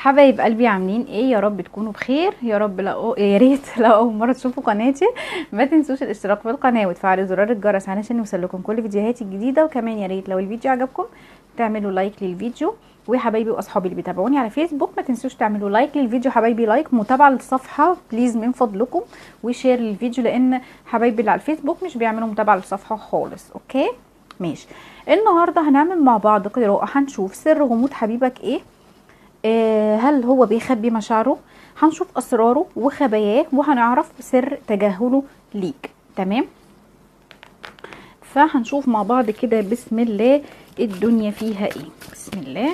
حبايب قلبي عاملين ايه؟ يا رب تكونوا بخير. يا رب يا ريت لو اول مره تشوفوا قناتي ما تنسوش الاشتراك في القناه وتفعلوا زرار الجرس علشان يوصلكم كل فيديوهاتي الجديده. وكمان يا ريت لو الفيديو عجبكم تعملوا لايك للفيديو. وحبايبي واصحابي اللي بيتابعوني على فيسبوك ما تنسوش تعملوا لايك للفيديو حبايبي، لايك متابعه للصفحه بليز من فضلكم، وشير للفيديو لان حبايبي اللي على الفيسبوك مش بيعملوا متابعه للصفحه خالص. اوكي ماشي. النهارده هنعمل مع بعض قراءه، هنشوف سر غموض حبيبك ايه. هل هو بيخبي مشاعره؟ هنشوف اسراره وخباياه وهنعرف سر تجاهله ليك. تمام، فهنشوف مع بعض كده. بسم الله، الدنيا فيها ايه؟ بسم الله.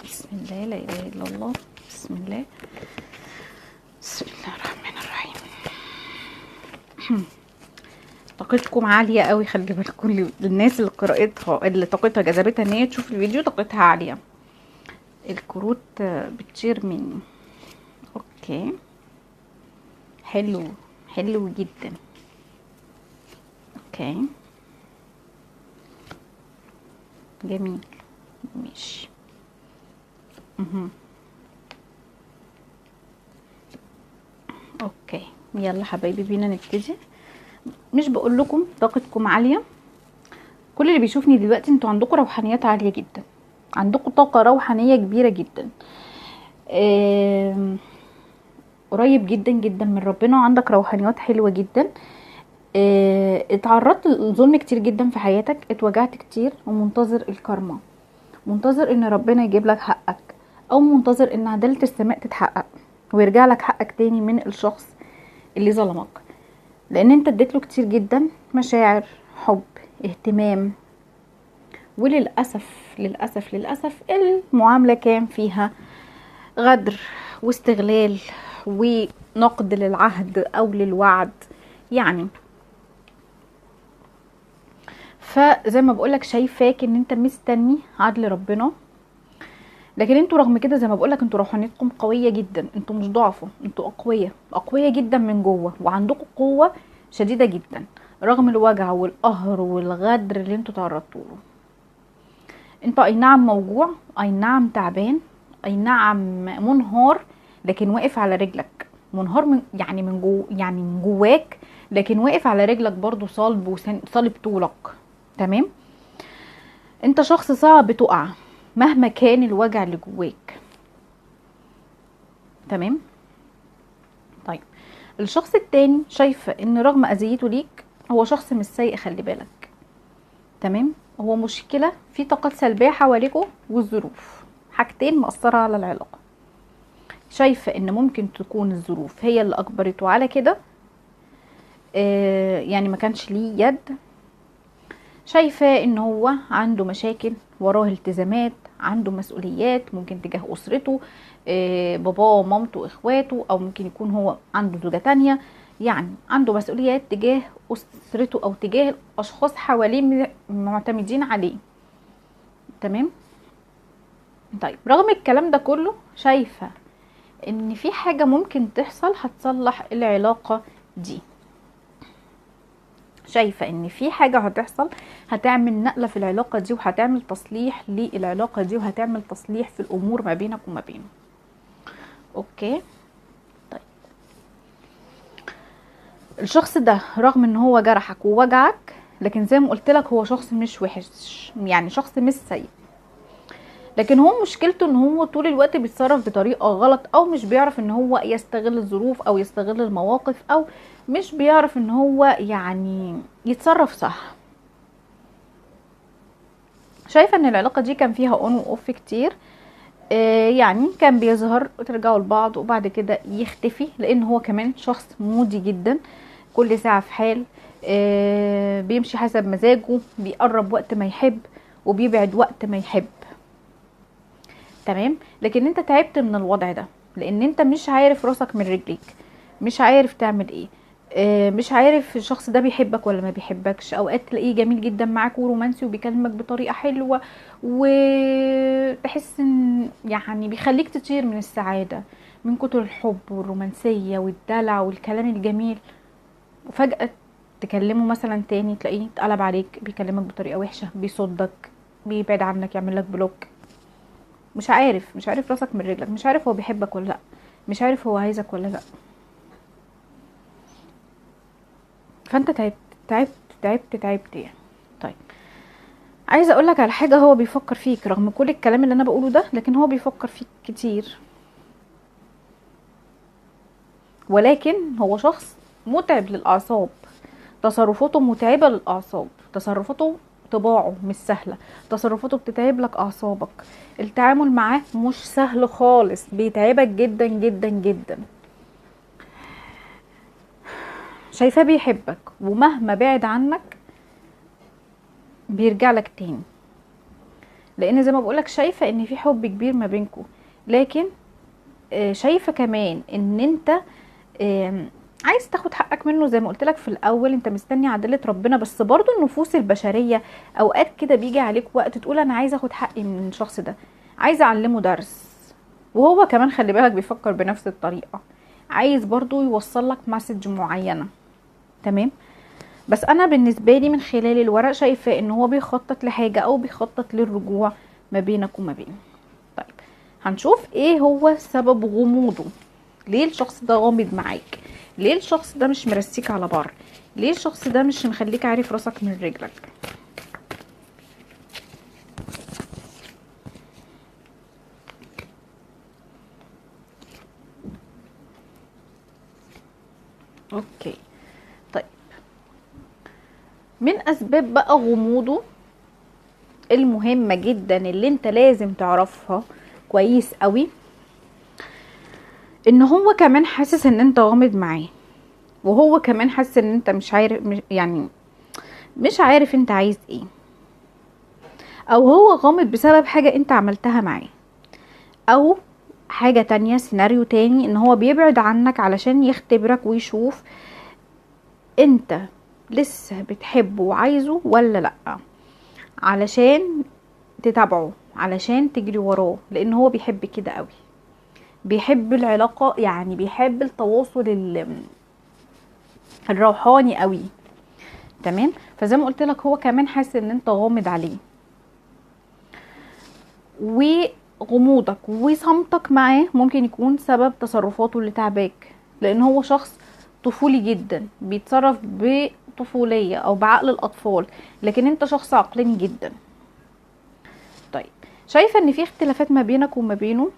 بسم الله، لا اله الا الله. بسم الله، بسم الله الرحمن الرحيم. طاقتكم عاليه قوي، خلي بالكم الناس اللي قراءتها اللي طاقتها جذبتها ان هي تشوف الفيديو طاقتها عاليه. الكروت بتطير مني. اوكي، حلو، حلو جدا. اوكي جميل، ماشي. اوكي يلا حبايبي بينا نبتدي. مش بقول لكم طاقتكم عاليه؟ كل اللي بيشوفني دلوقتي انتوا عندكم روحانيات عاليه جدا، عندكم طاقه روحانيه كبيره جدا، قريب جدا جدا من ربنا، وعندك روحانيات حلوه جدا. اتعرضت لظلم كتير جدا في حياتك، اتوجعت كتير، ومنتظر الكارما، منتظر ان ربنا يجيب لك حقك، او منتظر ان عدالة السماء تتحقق ويرجع لك حقك تاني من الشخص اللي ظلمك، لان انت اديت له كتير جدا مشاعر، حب، اهتمام. وللأسف للأسف للأسف المعاملة كان فيها غدر واستغلال ونقد للعهد او للوعد يعني. فزي ما بقولك شايفاك ان انت مستني عدل ربنا، لكن انتوا رغم كده زي ما بقولك انتوا روحانيتكم قويه جدا، انتوا مش ضعفة، انتوا اقوياء، اقوياء جدا من جوه، وعندكم قوه شديده جدا رغم الوجع والقهر والغدر اللي انتوا تعرضتوا له. انتوا اي نعم موجوع، اي نعم تعبان، اي نعم منهار، لكن واقف على رجلك. منهار من يعني من جو، يعني من جواك، لكن واقف على رجلك برضو، صلب صلب طولك. تمام، انت شخص صعب تقع مهما كان الوجع اللي جواك. تمام. طيب الشخص التاني شايفه ان رغم اذيته ليك هو شخص مش سيء، خلي بالك. تمام، هو مشكله في طاقات سلبيه حواليكوا والظروف، حاجتين مأثره على العلاقه. شايفه ان ممكن تكون الظروف هي اللي اجبرته على كده، يعني ما كانش ليه يد. شايفه ان هو عنده مشاكل، وراه التزامات، عنده مسؤوليات ممكن تجاه اسرته، باباه ومامته واخواته، او ممكن يكون هو عنده زوجة تانية، يعني عنده مسؤوليات تجاه اسرته او تجاه اشخاص حواليه معتمدين عليه. تمام. طيب رغم الكلام ده كله شايفة ان في حاجة ممكن تحصل هتصلح العلاقة دي. شايفة ان في حاجة هتحصل هتعمل نقلة في العلاقة دي، وهتعمل تصليح للعلاقة دي، وهتعمل تصليح في الامور ما بينك وما بينه. اوكي. طيب الشخص ده رغم ان هو جرحك ووجعك، لكن زي ما قلت لك هو شخص مش وحش، يعني شخص مش سيء، لكن هو مشكلته ان هو طول الوقت بيتصرف بطريقة غلط، او مش بيعرف ان هو يستغل الظروف او يستغل المواقف، او مش بيعرف ان هو يعني يتصرف صح. شايفة ان العلاقة دي كان فيها اون واوف كتير، يعني كان بيظهر وترجعوا لبعض وبعد كده يختفي، لان هو كمان شخص مودي جدا، كل ساعة في حال، بيمشي حسب مزاجه، بيقرب وقت ما يحب وبيبعد وقت ما يحب. تمام، لكن انت تعبت من الوضع ده، لان انت مش عارف راسك من رجليك، مش عارف تعمل ايه، مش عارف الشخص ده بيحبك ولا ما بيحبكش. اوقات تلاقيه جميل جدا معاك ورومانسي وبيكلمك بطريقة حلوة، وتحس ان يعني بيخليك تطير من السعادة من كتر الحب والرومانسية والدلع والكلام الجميل، وفجأة تكلمه مثلا تاني تلاقيه اتقلب عليك، بيكلمك بطريقه وحشه، بيصدك، بيبعد عنك، يعمل لك بلوك. مش عارف راسك من رجلك، مش عارف هو بيحبك ولا لا، مش عارف هو عايزك ولا لا. فانت تعبت يعني. طيب عايزه اقولك على حاجه، هو بيفكر فيك رغم كل الكلام اللي انا بقوله ده، لكن هو بيفكر فيك كتير، ولكن هو شخص متعب للاعصاب، تصرفاته متعبه للاعصاب، تصرفاته طباعه مش سهله، تصرفاته بتتعب لك اعصابك، التعامل معاه مش سهل خالص، بيتعبك جدا جدا جدا. شايفاه بيحبك، ومهما بعد عنك بيرجع لك تاني، لان زي ما بقولك شايفه ان في حب كبير ما بينكم، لكن شايفه كمان ان انت عايز تاخد حقك منه. زي ما قلت لك في الاول، انت مستني عدالة ربنا، بس برضو النفوس البشرية اوقات كده بيجي عليك وقت تقول انا عايز اخد حقي من الشخص ده، عايز اعلمه درس، وهو كمان خلي بالك بيفكر بنفس الطريقة، عايز برضو يوصل لك مسج معينة. تمام. بس انا بالنسبة لي من خلال الورق شايفة ان هو بيخطط لحاجة او بيخطط للرجوع ما بينك وما بينه. طيب هنشوف ايه هو سبب غموضه. ليه الشخص ده غامض معاك؟ ليه الشخص ده مش مرسيك على بر؟ ليه الشخص ده مش مخليك عارف راسك من رجلك؟ اوكي. طيب من اسباب بقى غموضه المهمة جدا اللي انت لازم تعرفها كويس قوي، ان هو كمان حاسس ان انت غامض معاه، وهو كمان حاسس ان انت مش عارف، يعني مش عارف انت عايز ايه، او هو غامض بسبب حاجة انت عملتها معاه، او حاجة تانية، سيناريو تاني، ان هو بيبعد عنك علشان يختبرك ويشوف انت لسه بتحبه وعايزه ولا لأ، علشان تتابعه، علشان تجري وراه، لان هو بيحب كده قوي، بيحب العلاقة، يعني بيحب التواصل الروحاني قوي. تمام. فزي ما قلت لك هو كمان حاسس ان انت غامض عليه، وغموضك وصمتك معاه ممكن يكون سبب تصرفاته اللي تعباك، لان هو شخص طفولي جدا، بيتصرف بطفولية او بعقل الاطفال، لكن انت شخص عقلاني جدا. طيب شايفة ان في اختلافات ما بينك وما بينه،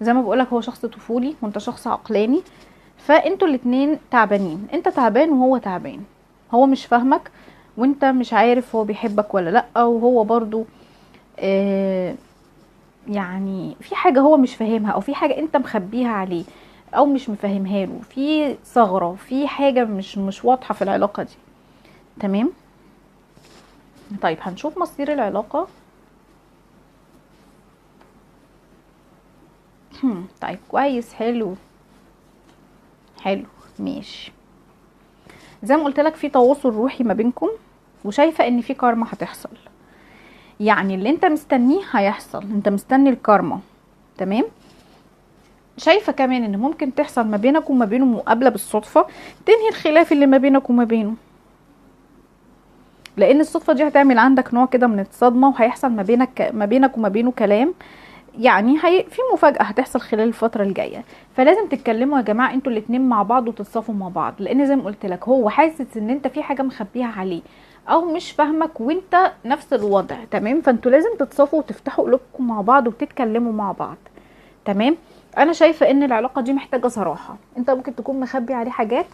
زي ما بقولك هو شخص طفولي وانت شخص عقلاني، فانتوا الاتنين تعبانين، انت تعبان وهو تعبان، هو مش فاهمك وانت مش عارف هو بيحبك ولا لا، وهو برضو يعني في حاجة هو مش فاهمها، او في حاجة انت مخبيها عليه او مش مفهمها له، في ثغرة، في حاجة مش واضحة في العلاقة دي. تمام. طيب هنشوف مصير العلاقة. طيب كويس، حلو حلو ماشي. زي ما قلت لك في تواصل روحي ما بينكم، وشايفة ان في كارما هتحصل، يعني اللي انت مستنيه هيحصل، انت مستني الكارما. تمام. شايفة كمان ان ممكن تحصل ما بينك وما بينه مقابلة بالصدفة تنهي الخلاف اللي ما بينك وما بينه، لان الصدفة دي هتعمل عندك نوع كده من الصدمة، وهيحصل ما بينك وما بينه كلام، يعني في مفاجأة هتحصل خلال الفترة الجاية. فلازم تتكلموا يا جماعة انتوا الاتنين مع بعض وتتصافوا مع بعض، لان زي ما قلت لك هو حاسس ان انت في حاجة مخبيها عليه او مش فاهمك، وانت نفس الوضع. تمام. فانتوا لازم تتصافوا وتفتحوا قلوبكم مع بعض وتتكلموا مع بعض. تمام. انا شايفة ان العلاقة دي محتاجة صراحة، انت ممكن تكون مخبي عليه حاجات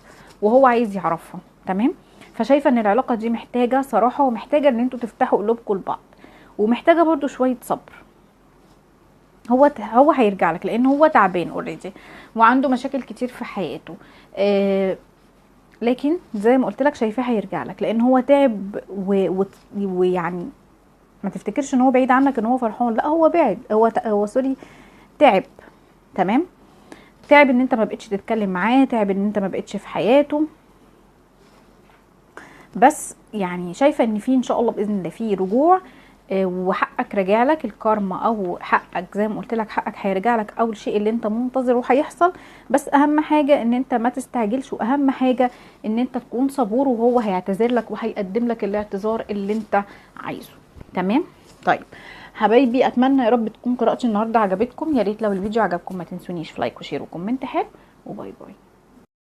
وهو عايز يعرفها. تمام. فشايفة ان العلاقة دي محتاجة صراحة، ومحتاجة ان انتوا تفتحوا قلوبكم لبعض، ومحتاجة برضو شوية صبر. هو هيرجع لك، لان هو تعبان اوريدي وعنده مشاكل كتير في حياته، لكن زي ما قلت لك شايفاه هيرجع لك، لان هو تعب ويعني ما تفتكرش ان هو بعيد عنك ان هو فرحان، لا هو بعد، هو سوري، تعب. تمام. تعب ان انت ما بقتش تتكلم معاه، تعب ان انت ما بقتش في حياته، بس يعني شايفه ان في ان شاء الله باذن الله في رجوع وحقك راجع لك الكارما، او حقك زي ما قلت لك حقك هيرجع لك، او الشيء اللي انت منتظره هيحصل. بس اهم حاجه ان انت ما تستعجلش، واهم حاجه ان انت تكون صبور، وهو هيعتذر لك وهيقدم لك الاعتذار اللي انت عايزه. تمام. طيب حبايبي، اتمنى يا رب تكون قراءتي النهارده عجبتكم. يا ريت لو الفيديو عجبكم ما تنسونيش في لايك وشير وكومنت حلو، وباي باي.